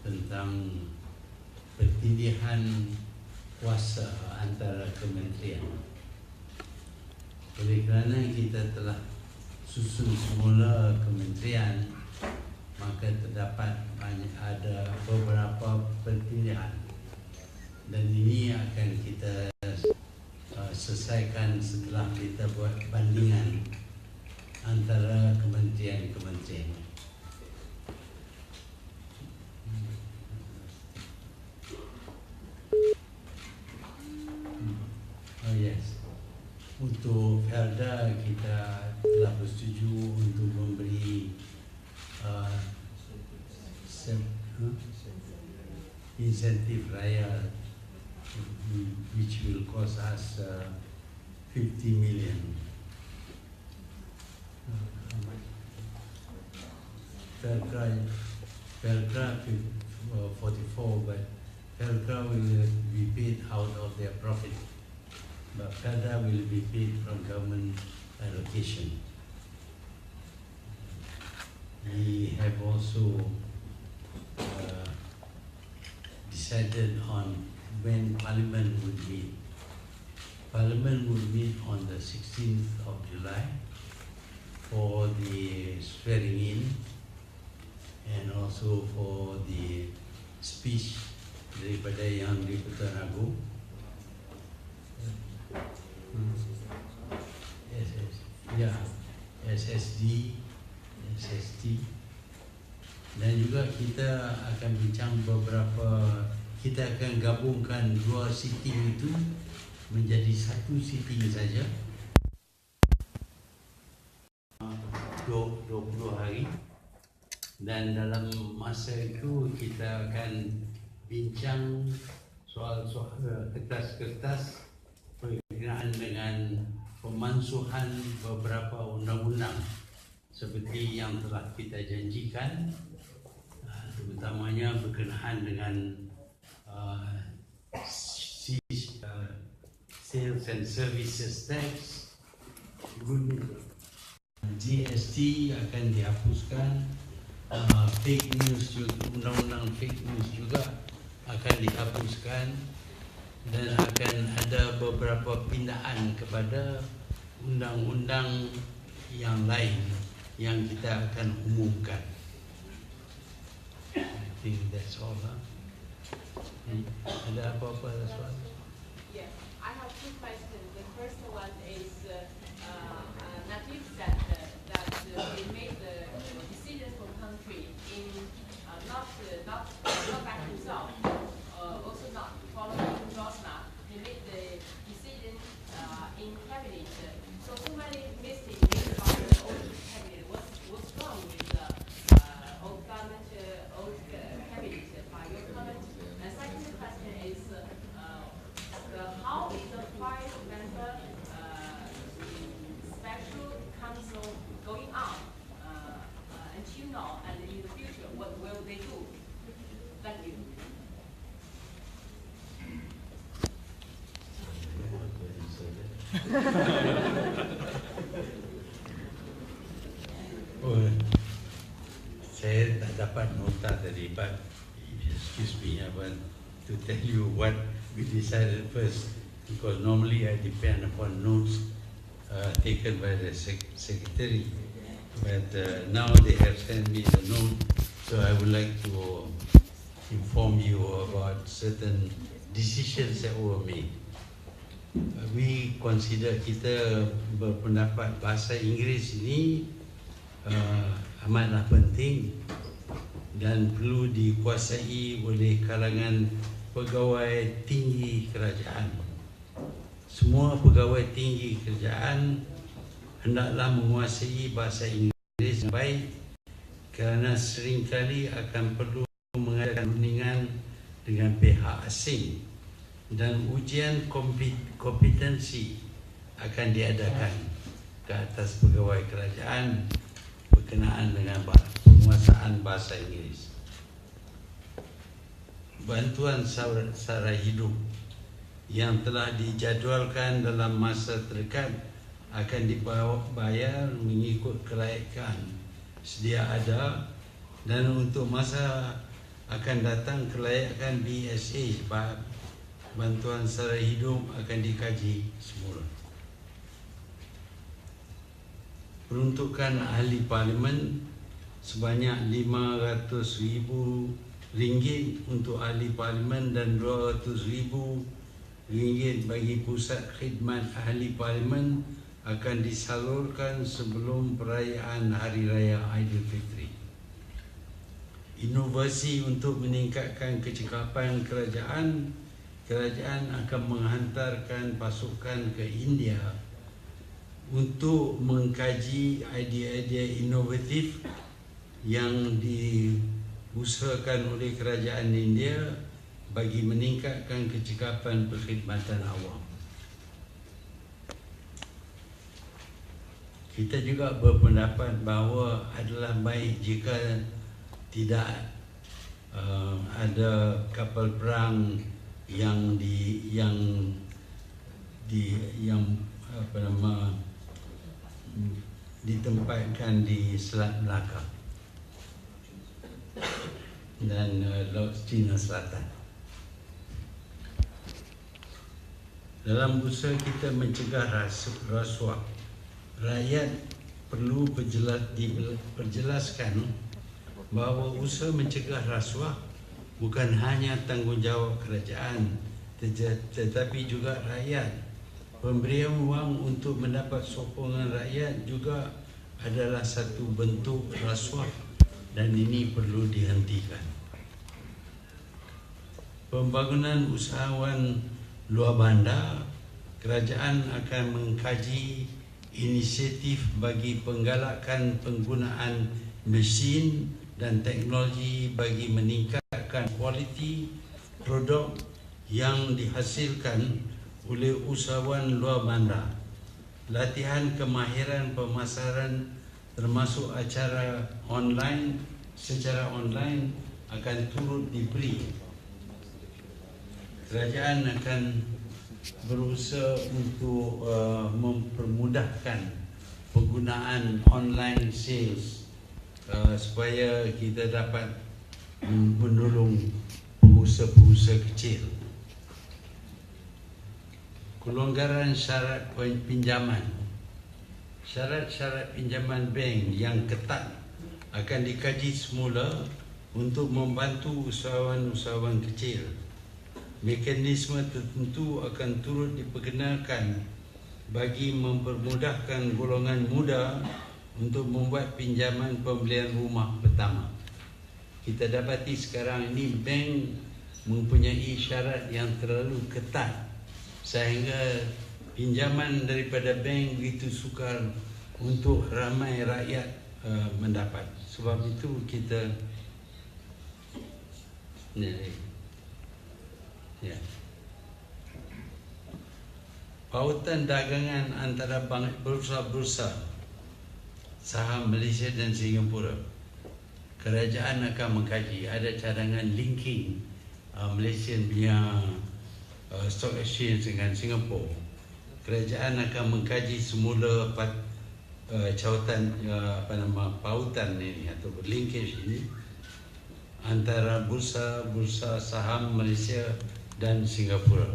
tentang pertindihan kuasa antara kementerian. Oleh kerana kita telah susun semula kementerian, maka terdapat ada beberapa pertindihan, dan ini akan kita selesaikan setelah kita buat bandingan antara kementerian-kementerian. Oh yes, untuk Felda kita telah bersetuju untuk memberi insentif raya which will cost us 50 million. Felda 44, but Felda will be paid out of their profit, but Felda will be paid from government allocation. We have also decided on when Parliament would meet. Parliament would meet on the 16th of July for the swearing in and also for the speech daripada Yang di-Pertuan Agong. SST, dan juga kita akan bincang kita akan gabungkan dua sitting itu menjadi satu sitting saja, 20 hari, dan dalam masa itu kita akan bincang soal-soal kertas-kertas berkenaan dengan pemansuhan beberapa undang-undang seperti yang telah kita janjikan, terutamanya berkenaan dengan Sales and Services Tax, GST akan dihapuskan, fake news juga, undang-undang fake news juga akan dihapuskan, dan akan ada beberapa pindaan kepada undang-undang yang lain yang kita akan umumkan. I think that's all. Ada apa-apa soal? Yeah, I have two questions. The first one is Najib said that they made the decision for country in not back himself, also not following Rosna. They made the decision in cabinet. So many mistakes about the old cabinet. What's wrong with the old government, old cabinet? By your comment. And second question is, how is the 5-member special council going on until now, and in the future, what will they do? Thank you. Saya tak dapat nota tadi, but excuse me, I want to tell you what we decided first, because normally I depend upon notes taken by the secretary, but now they have sent me the note, so I would like to inform you about certain decisions that were made. We consider, kita berpendapat bahasa Inggeris ini amatlah penting dan perlu dikuasai oleh kalangan pegawai tinggi kerajaan. Semua pegawai tinggi kerajaan hendaklah menguasai bahasa Inggeris yang baik, kerana seringkali akan perlu mengadakan perundingan dengan pihak asing, dan ujian kompetensi akan diadakan ke atas pegawai kerajaan berkenaan dengan penguasaan bahasa Inggeris. Bantuan sara hidup yang telah dijadualkan dalam masa terdekat akan dibayar mengikut kelaikan sedia ada, dan untuk masa akan datang kelayakan BSA, bantuan sara hidup, akan dikaji semula. Peruntukan ahli parlimen sebanyak RM500,000 untuk ahli parlimen dan RM200,000 bagi pusat khidmat ahli parlimen akan disalurkan sebelum perayaan Hari Raya Aidilfitri. Inovasi untuk meningkatkan kecekapan kerajaan akan menghantarkan pasukan ke India untuk mengkaji idea-idea inovatif yang diusahakan oleh kerajaan India bagi meningkatkan kecekapan perkhidmatan awam. Kita juga berpendapat bahawa adalah baik jika tidak ada kapal perang yang ditempatkan di Selat Melaka dan Laut Cina Selatan. Dalam usaha kita mencegah rasuah, rakyat perlu diperjelaskan bahawa usaha mencegah rasuah bukan hanya tanggungjawab kerajaan, tetapi juga rakyat. Pemberian wang untuk mendapat sokongan rakyat juga adalah satu bentuk rasuah dan ini perlu dihentikan. Pembangunan usahawan luar bandar, kerajaan akan mengkaji inisiatif bagi penggalakan penggunaan mesin dan teknologi bagi meningkatkan kualiti produk yang dihasilkan oleh usahawan luar bandar. Latihan kemahiran pemasaran termasuk secara online akan turut diberi. Kerajaan akan berusaha untuk mempermudahkan penggunaan online sales supaya kita dapat menolong pengusaha-pengusaha kecil. Kelonggaran syarat pinjaman. Syarat-syarat pinjaman bank yang ketat akan dikaji semula untuk membantu usahawan-usahawan kecil. Mekanisme tertentu akan turut diperkenalkan bagi mempermudahkan golongan muda untuk membuat pinjaman pembelian rumah pertama. Kita dapati sekarang ini bank mempunyai syarat yang terlalu ketat sehingga pinjaman daripada bank begitu sukar untuk ramai rakyat mendapat. Sebab itu kita pautan dagangan antara bursa-bursa saham Malaysia dan Singapura. Kerajaan akan mengkaji, ada cadangan linking Malaysia punya stock exchange dengan Singapura. Kerajaan akan mengkaji semula pautan ini atau linkage ini antara bursa saham Malaysia dan Singapura.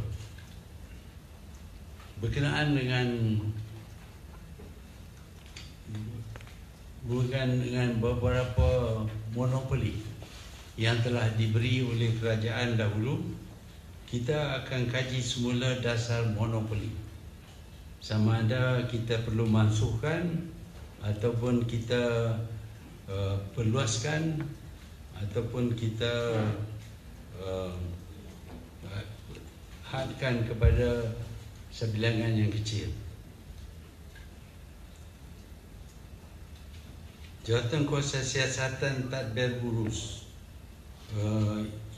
Berkenaan dengan beberapa monopoli yang telah diberi oleh kerajaan dahulu, kita akan kaji semula dasar monopoli. Sama ada kita perlu mansuhkan ataupun kita perluaskan ataupun kita hadkan kepada sebilangan yang kecil. Jawatankuasa Siasatan Tadbir Urus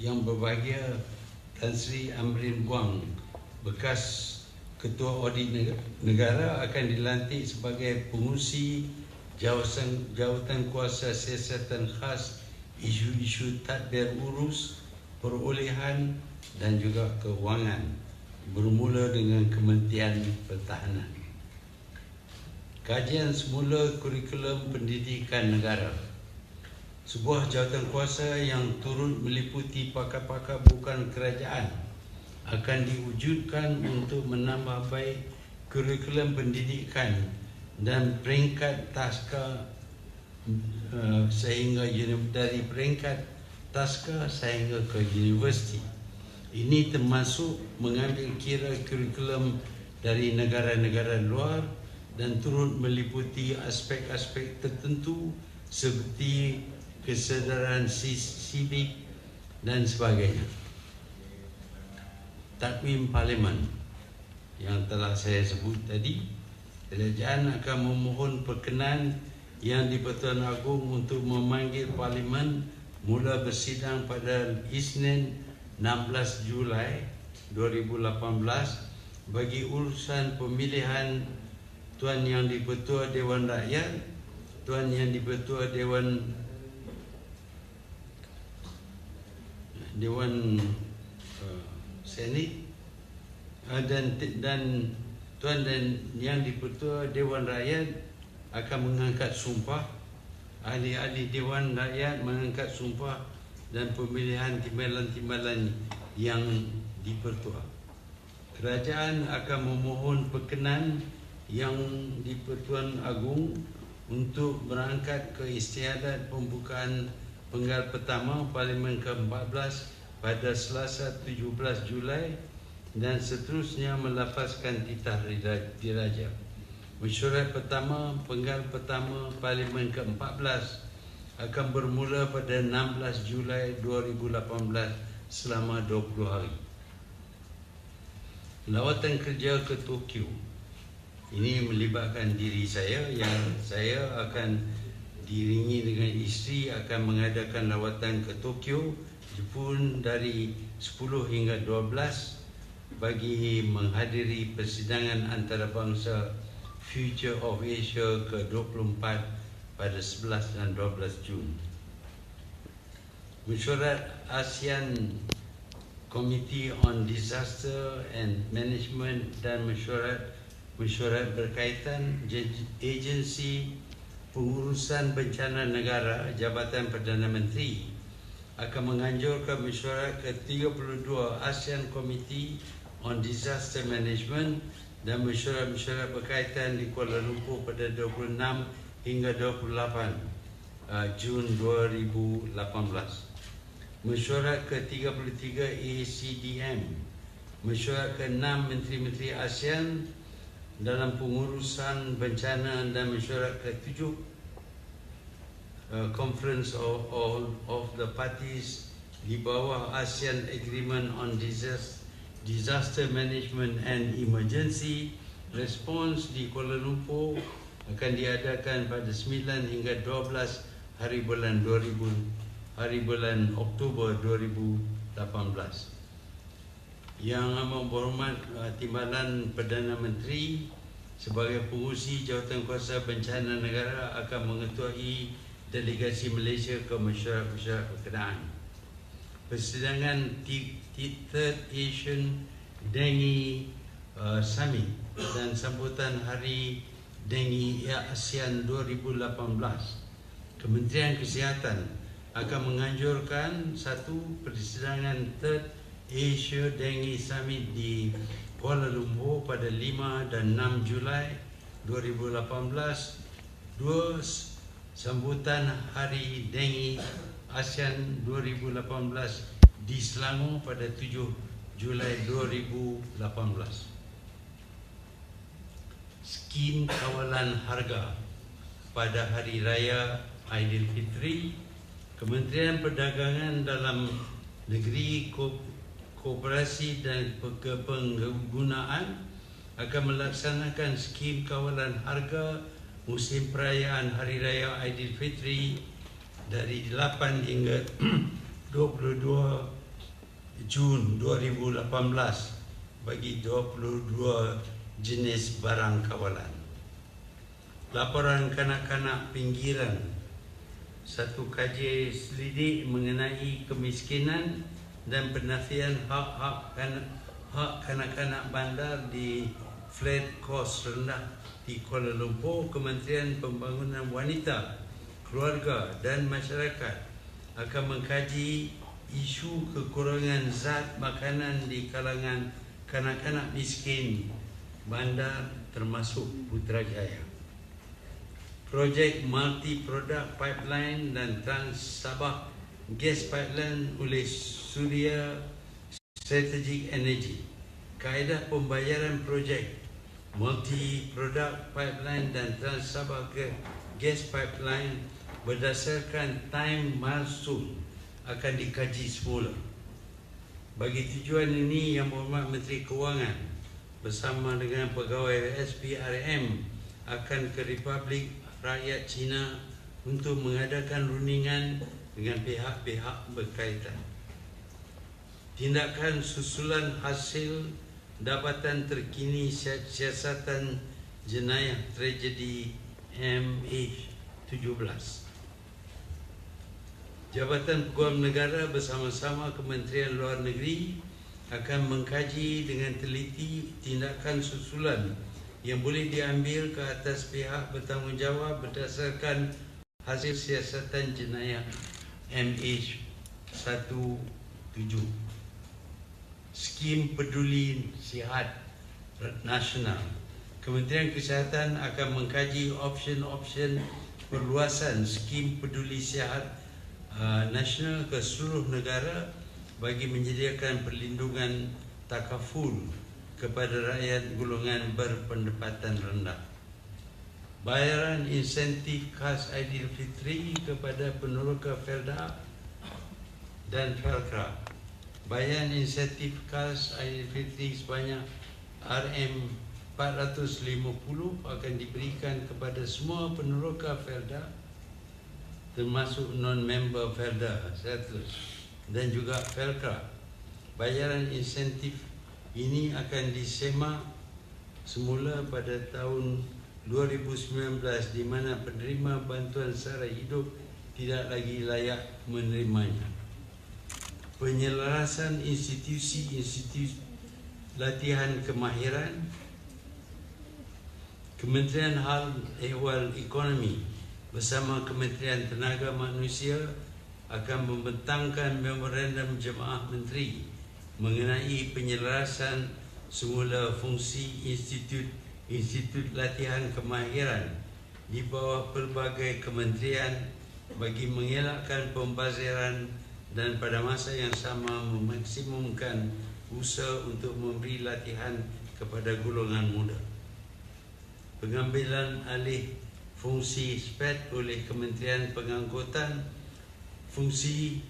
yang berbahagia Tan Sri Amrin Buang, bekas Ketua Audit Negara, akan dilantik sebagai pengurusi Jawatankuasa Siasatan Khas isu-isu tadbir urus, perolehan dan juga kewangan, bermula dengan Kementerian Pertahanan. Kajian semula kurikulum pendidikan negara. sebuah jawatankuasa yang turut meliputi pakar-pakar bukan kerajaan akan diwujudkan untuk menambah baik kurikulum pendidikan dan peringkat taska sehingga dari peringkat taska sehingga ke universiti. Ini termasuk mengambil kira kurikulum dari negara-negara luar dan turut meliputi aspek-aspek tertentu seperti kesedaran sivik dan sebagainya. Takvim Parlimen yang telah saya sebut tadi, kerajaan akan memohon perkenan yang di-Pertuan Agong untuk memanggil Parlimen mula bersidang pada Isnin 16 Julai 2018 bagi urusan pemilihan Tuan Yang di-Pertua Dewan Rakyat, Tuan Yang di-Pertua Dewan Senat dan Tuan dan Yang di-Pertua Dewan Rakyat akan mengangkat sumpah. Ahli-ahli Dewan Rakyat mengangkat sumpah dan pemilihan timbalan-timbalan yang di-Pertua. Kerajaan akan memohon perkenan yang di-Pertuan Agong untuk berangkat ke istiadat pembukaan penggal pertama Parlimen ke-14 pada Selasa 17 Julai dan seterusnya melafazkan titah diraja. Mesyuarat pertama penggal pertama Parlimen ke-14 akan bermula pada 16 Julai 2018 selama 20 hari. Lawatan kerja ke Tokyo ini melibatkan diri saya yang saya akan diiringi dengan isteri akan mengadakan lawatan ke Tokyo, Jepun dari 10 hingga 12 bagi menghadiri persidangan antarabangsa Future of Asia ke-24 pada 11 dan 12 Jun. Mesyuarat ASEAN Committee on Disaster and Management dan mesyuarat berkaitan agensi pengurusan bencana negara Jabatan Perdana Menteri akan menganjurkan mesyuarat ke-32 ASEAN Committee on Disaster Management dan mesyuarat berkaitan di Kuala Lumpur pada 26 hingga 28 Jun 2018. Mesyuarat ke-33 ACDM, mesyuarat ke-6 Menteri-Menteri ASEAN dalam pengurusan bencana dan mesyuarat ke-7 Conference of the Parties di bawah ASEAN Agreement on Disaster Management and Emergency Response di Kuala Lumpur akan diadakan pada 9 hingga 12 hari bulan Oktober 2018. Yang amat berhormat Timbalan Perdana Menteri sebagai pengurusi Jawatankuasa Bencana Negara akan mengetuai delegasi Malaysia ke mesyuarat berkenaan. Persidangan Third Asian Dengue Summit dan sambutan Hari Dengue ASEAN 2018. Kementerian Kesihatan akan menganjurkan satu persidangan Third Asia Dengue Summit di Kuala Lumpur pada 5 dan 6 Julai 2018. Dua, sambutan Hari Dengue ASEAN 2018 di Selangor pada 7 Julai 2018. Skim kawalan harga pada Hari Raya Aidilfitri, Kementerian Perdagangan Dalam Negeri, Koperasi dan Penggunaan akan melaksanakan skim kawalan harga musim perayaan Hari Raya Aidilfitri dari 8 hingga 22 Jun 2018 bagi 22 jenis barang kawalan. Laporan kanak-kanak pinggiran, satu kajian selidik mengenai kemiskinan dan penafian hak kanak-kanak bandar di flat kos rendah di Kuala Lumpur. Kementerian Pembangunan Wanita keluarga dan masyarakat akan mengkaji isu kekurangan zat makanan di kalangan kanak-kanak miskin bandar termasuk Putrajaya. Projek multi-produk pipeline dan Trans-Sabah gas pipeline oleh Suria Strategic Energy. Kaedah pembayaran projek multi-produk pipeline dan Trans-Sabah gas pipeline berdasarkan time milestone akan dikaji semula. Bagi tujuan ini, Yang Berhormat Menteri Kewangan bersama dengan pegawai SPRM akan ke Republik Rakyat China untuk mengadakan rundingan dengan pihak-pihak berkaitan. Tindakan susulan hasil dapatan terkini siasatan jenayah tragedi MH17. Jabatan Peguam Negara bersama-sama Kementerian Luar Negeri akan mengkaji dengan teliti tindakan susulan yang boleh diambil ke atas pihak bertanggungjawab berdasarkan hasil siasatan jenayah MH17. Skim Peduli Sihat Nasional. Kementerian Kesihatan akan mengkaji option-option perluasan skim peduli sihat nasional ke seluruh negara bagi menyediakan perlindungan takaful kepada rakyat golongan berpendapatan rendah. Bayaran insentif khas Aidilfitri kepada peneroka Felda dan Felkra. Bayaran insentif khas Aidilfitri sebanyak RM450 akan diberikan kepada semua peneroka Felda termasuk non-member Felda dan juga Felkra. Bayaran insentif ini akan disemak semula pada tahun 2019 di mana penerima bantuan sara hidup tidak lagi layak menerimanya. Penyelarasan institusi-institusi latihan kemahiran. Kementerian Hal Ehwal Ekonomi bersama Kementerian Tenaga Manusia akan membentangkan memorandum jemaah menteri mengenai penyelarasan semula fungsi institut latihan kemahiran di bawah pelbagai kementerian bagi mengelakkan pembaziran dan pada masa yang sama memaksimumkan usaha untuk memberi latihan kepada golongan muda. Pengambilan alih fungsi SPED oleh Kementerian Pengangkutan. Fungsi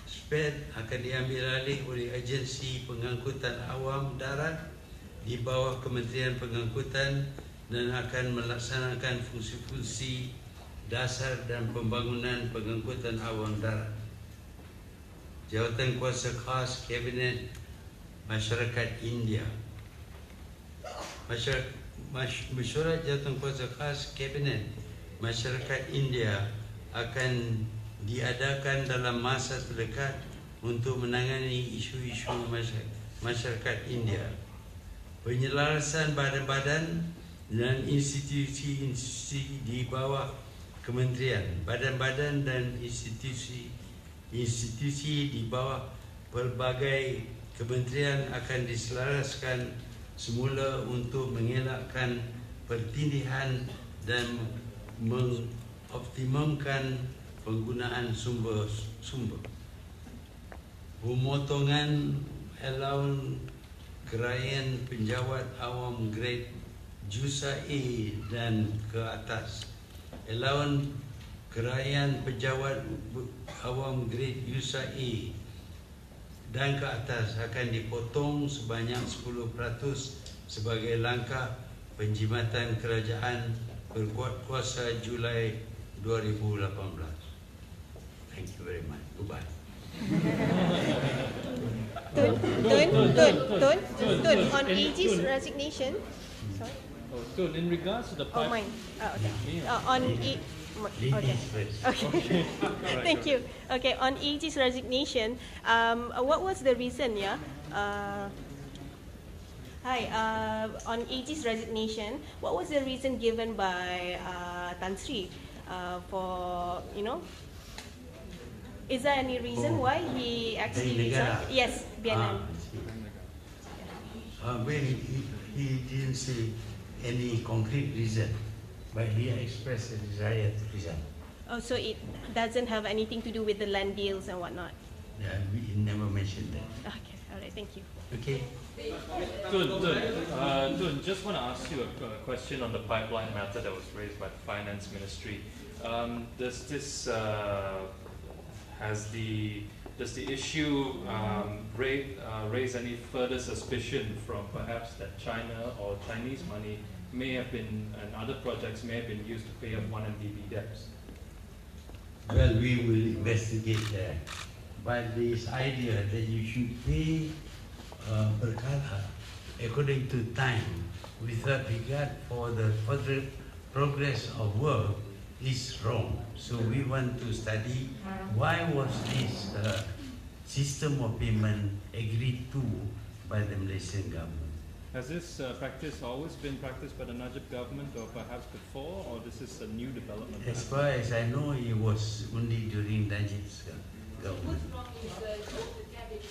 SPED akan diambil alih oleh Agensi Pengangkutan Awam Darat di bawah Kementerian Pengangkutan dan akan melaksanakan fungsi-fungsi dasar dan pembangunan pengangkutan awam darat. Jawatan Kuasa Khas Kabinet Masyarakat India. Mesyuarat Jawatan Kuasa Khas Kabinet Masyarakat India akan diadakan dalam masa terdekat untuk menangani isu-isu masyarakat India. Penyelarasan badan-badan dan institusi-institusi di bawah kementerian, badan-badan dan institusi di bawah pelbagai kementerian akan diselaraskan semula untuk mengelakkan pertindihan dan mengoptimumkan penggunaan sumber. Pemotongan allowance geraian penjawat awam grade JUSA A dan ke atas. Allowance geraian penjawat awam grade JUSA A dan ke atas akan dipotong sebanyak 10% sebagai langkah penjimatan kerajaan berkuat kuasa Julai 2018. Thank you very much. Goodbye. Tun, on AG's resignation. Sorry. Oh, Tun, in regards to the Oh, mine. Okay. On okay. Okay. Thank you. Okay, on AG's resignation, what was the reason? Yeah. Hi. On AG's resignation, what was the reason given by Tan Sri? for, is there any reason why he actually resigned? Yes, Vietnam. Well, he didn't say any concrete reason, but he expressed a desire to resign. Oh, so it doesn't have anything to do with the land deals and whatnot? Yeah, we never mentioned that. Okay, all right, thank you. Okay. Dun, just want to ask you a question on the pipeline matter that was raised by the Finance Ministry. Does the issue raise any further suspicion from perhaps that China or Chinese money may have been, and other projects may have been used to pay off 1MDB debts? Well, we will investigate that. But this idea that you should pay berkala according to time without regard for the further progress of work is wrong. So we want to study why was this system of payment agreed to by the Malaysian government. Has this practice always been practiced by the Najib government or perhaps before, or this is a new development? As far as I know, it was only during Najib's government. What's wrong with the cabinet?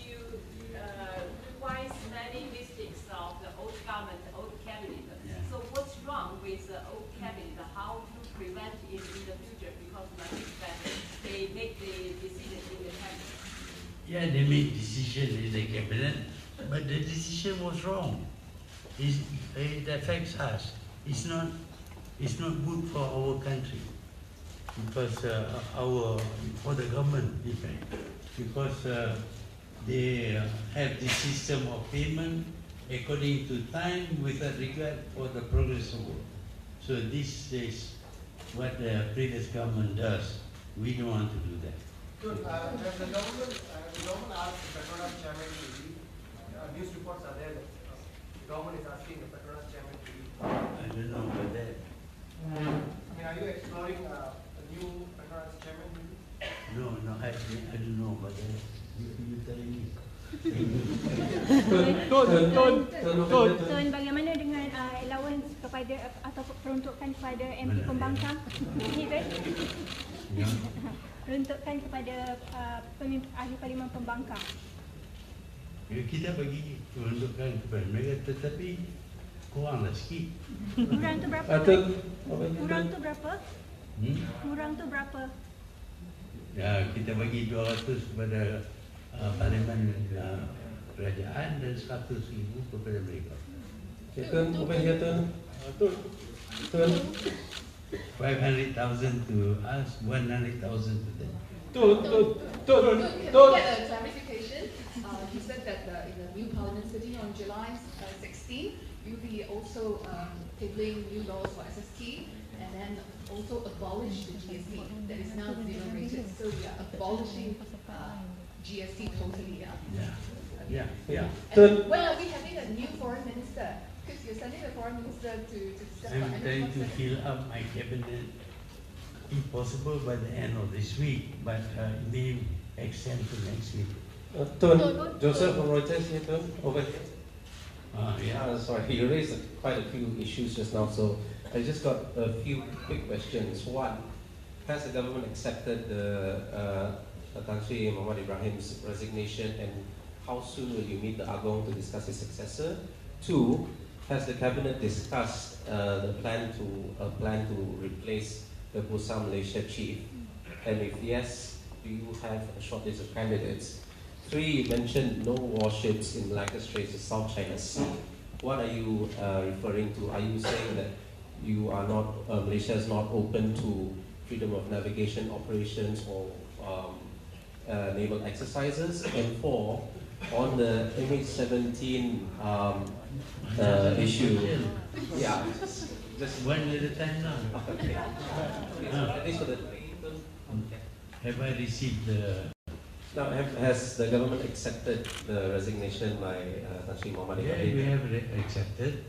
You revise many mistakes of the old government, the old cabinet. Yeah. So what's wrong with the old cabinet? How to prevent it in the future? Because they make the decision in the cabinet. Yeah, they made decision in the cabinet, but the decision was wrong. It affects us. It's not good for our country, because for the government, in fact, because they have the system of payment according to time without regard for the progress of work. So this is what the previous government does. We don't want to do that. Good. The government asked the Petronas chairman to leave. News reports are there that the government is asking the Petronas chairman to leave. I don't know about that. Are you exploring a new Petronas chairman? No, I don't know about that. You tell me. Tuan, bagaimana dengan allowance kepada atau peruntukan kepada MP pembangkang? Ini kan? Peruntukan kepada ahli parlimen pembangkang. Kita bagi peruntukan kepada mereka, tetapi kuranglah sikit. Kurang tu berapa? Kurang tu berapa? Kurang tu berapa? Ya, kita bagi 200 kepada parlimen kerajaan dan 100,000 kepada mereka. Tuan, bukan dia Tuan. 500,000 to us, 100,000 to them. Tuan. Can we get a clarification? You said that in the new parliament sitting on July 16, you'll be also tabling new laws for SST and then also abolish the GST that is now zero rated. So we are abolishing GST totally. Yeah. And when are we having a new foreign minister? Because you're sending the foreign minister to discuss I'm trying to fill up my cabinet, if possible, by the end of this week, but it may extend to next week. Tuan, Joseph from Reuters here, Tuan, over here. Yeah. Sorry, you raised quite a few issues just now, so I just got a few quick questions. One, has the government accepted the Tan Sri Muhammad Ibrahim's resignation, and how soon will you meet the Agong to discuss his successor? Two, has the cabinet discussed the plan to replace the Bursa Malaysia chief? And if yes, do you have a short list of candidates? Three, you mentioned no warships in Malacca Straits, the South China Sea. What are you referring to? Are you saying that you are not, Malaysia is not open to freedom of navigation operations or naval exercises? And four, on the MH17 issue, yeah, just one at a time now. Okay. At least for the Have I received the? now, has the government accepted the resignation by Tan Sri Muhammad Yeah, Ibrahim? we have accepted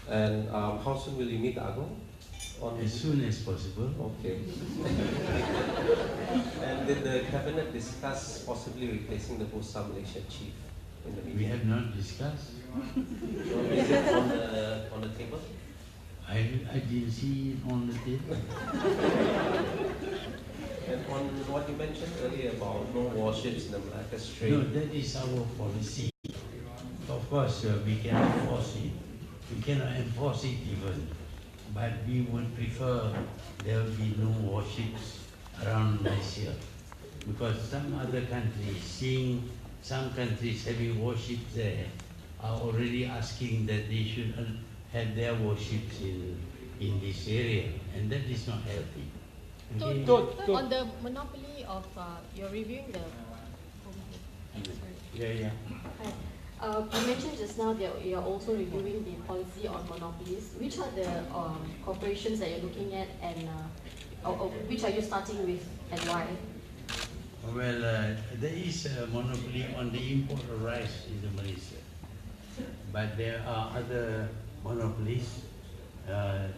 And how soon will you meet the Agong? as soon as possible. Okay. And did the cabinet discuss possibly replacing the Bursa Malaysia chief in the We meeting? have not discussed. So is it on the table? I didn't see it on the table. And on what you mentioned earlier about no warships in the Malacca Strait. No, that is our policy. Of course, we cannot enforce it. We cannot enforce it even. But we would prefer there will be no warships around Malaysia. Because some other countries, seeing some countries having warships there, are already asking that they should have their warships in this area. And that is not healthy. Okay? On the monopoly of, you're reviewing the... Yeah. You mentioned just now that you're also reviewing the policy on monopolies. Which are the corporations that you're looking at, and or which are you starting with, and why? Well, there is a monopoly on the import of rice in Malaysia. But there are other monopolies that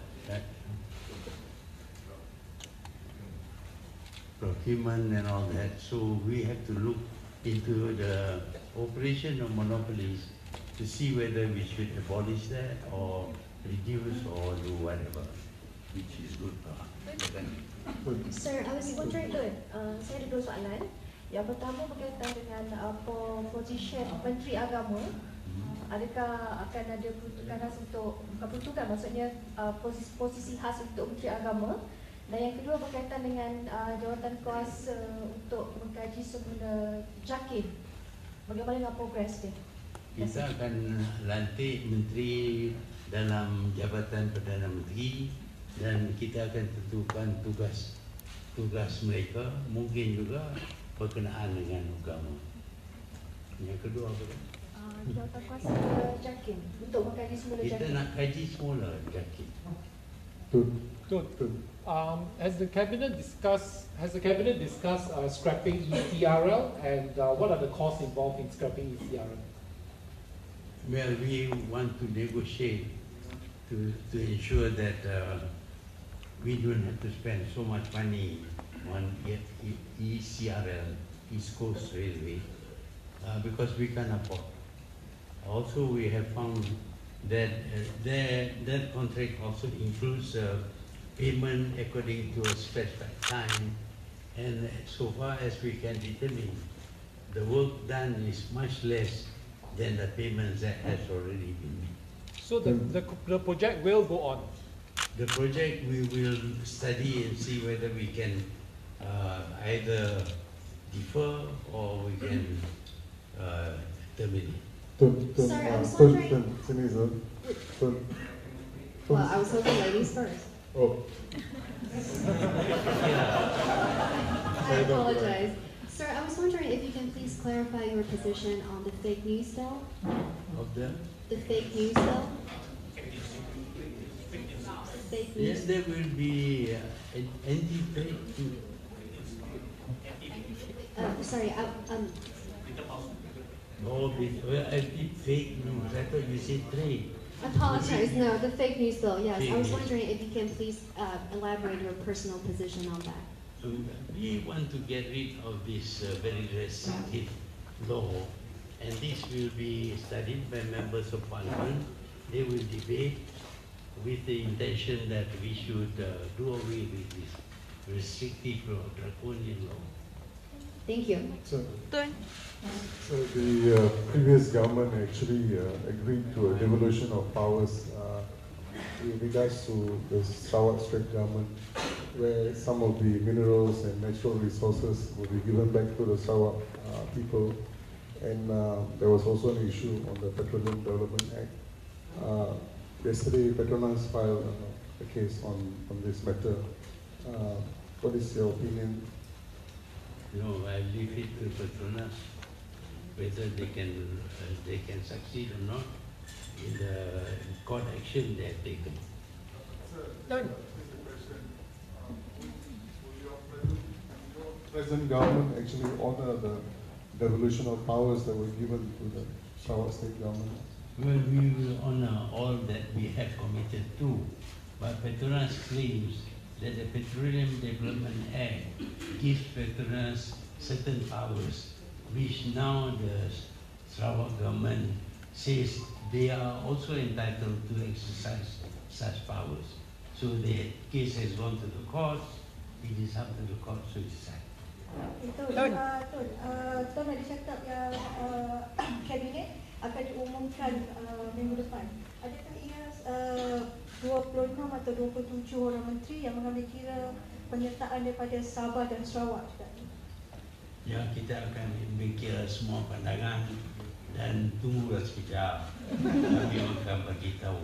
procurement and all that. So we have to look into the operation of monopolies to see whether we should abolish that or reduce or do whatever, which is good for us. Sir, I was wondering, saya ada dua soalan. Yang pertama berkaitan dengan position Menteri Agama. Adakah akan ada peruntukan khas untuk, bukan peruntukan, maksudnya posisi khas untuk Menteri Agama. Dan yang kedua berkaitan dengan jawatan kuasa untuk mengkaji semula JAKIM. Bagaimana dengan progres dia? Kita akan lantik menteri dalam Jabatan Perdana Menteri dan kita akan tentukan tugas mereka, mungkin juga berkenaan dengan agama. Yang kedua apa? Jawatan kuasa JAKIM untuk mengkaji semula JAKIM. Kita nak kaji semula JAKIM. Has the cabinet discussed scrapping ECRL, and what are the costs involved in scrapping ECRL? Well, we want to negotiate to ensure that we don't have to spend so much money on ECRL, East Coast Railway, because we can afford. Also, we have found that that contract also includes payment according to a specified time, and so far as we can determine, the work done is much less than the payments that has already been made. So the project will go on? The project we will study and see whether we can either defer or we can terminate. Sorry, I was wondering. Well, I was hoping ladies first. Oh. I apologize. Sir, I was wondering if you can please clarify your position on the fake news bill? Of the? The fake news bill? Fake news. Yes, there will be an anti-fake news. Sorry, No, anti-fake news. I thought you said trade. I apologize. No, the fake news bill. Yes, I was Fake wondering if you can please elaborate your personal position on that. We want to get rid of this very restrictive law, and this will be studied by members of parliament. They will debate with the intention that we should do away with this restrictive law, draconian law. Thank you. So the previous government actually agreed to a devolution of powers in regards to the Sarawak Strait government, where some of the minerals and natural resources will be given back to the Sarawak people. And there was also an issue on the Petroleum Development Act. Yesterday, Petronas filed a case on this matter. What is your opinion? No, I leave it to Petronas whether they can succeed or not in the court action they have taken. Present government actually honor the devolution of powers that were given to the Sarawak State government? Well, we will honor all that we have committed to, but Petronas claims that the Petroleum Development Act gives Petronas certain powers, which now the Sarawak government says they are also entitled to exercise such powers. So the case has gone to the courts, it is up to the courts to decide. Tun ada cakap yang kabinet akan diumumkan minggu depan. Adakah ia 26 atau 27 orang menteri yang mengambil kira penyertaan daripada Sabah dan Sarawak juga? Ya, kita akan berkira semua pandangan dan tunggulah sekejap. Kami akan bagi tahu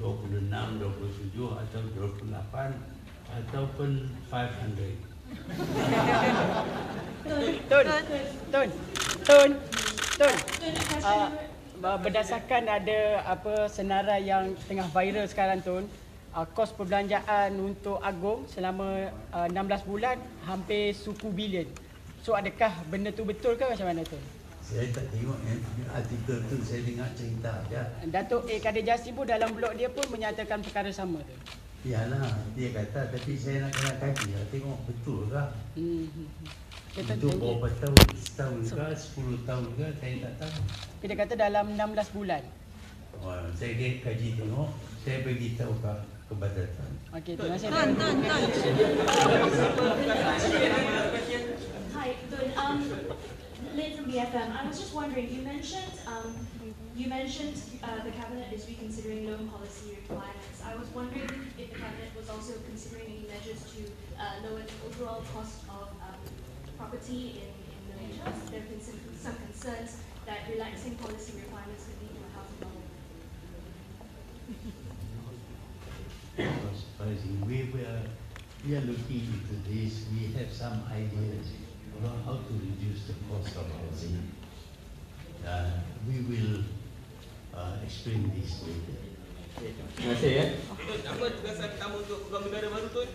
26, 27 atau 28 ataupun 500. Tun. Berdasarkan ada senarai yang tengah viral sekarang Tun, kos perbelanjaan untuk Agong selama 16 bulan hampir suku bilion. So adakah benda tu betul ke macam mana Tun? Saya tak tengok artikel tu, saya dengar cerita aja. Datuk Kadir Jassim pun dalam blog dia pun menyatakan perkara sama tu. Yalah, dia kata, tapi saya nak kena kaji lah, tengok betul ke? Untuk berapa tahun, setahun ke, 10 tahun ke, saya tak tahu. Dia kata dalam 16 bulan. Saya kaji tengok, saya beritahu kepada Tan. Okey, terima kasih. Tan. Hi, good. Lynn from BFM. I was just wondering, you mentioned the cabinet is reconsidering loan policy requirements. I was wondering if the cabinet was also considering any measures to lower the overall cost of property in Malaysia. There have been some concerns that relaxing policy requirements could lead to a housing bubble. Surprising. We are looking into this. We have some ideas about how to reduce the cost of housing. We will explain this later. Terima kasih ya. Apa tugasan kamu untuk program negara baru tu?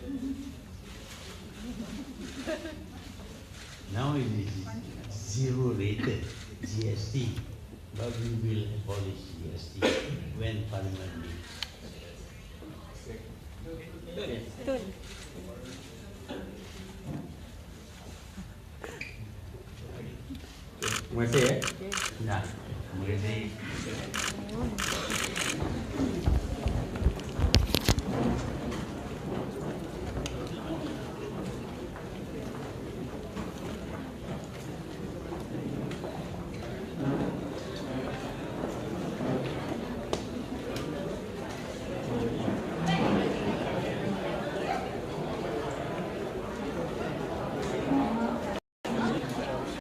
Now it is zero rated GST, but we will abolish GST when Parliament meets. Tun. Terima kasih ya. Nah, terima kasih.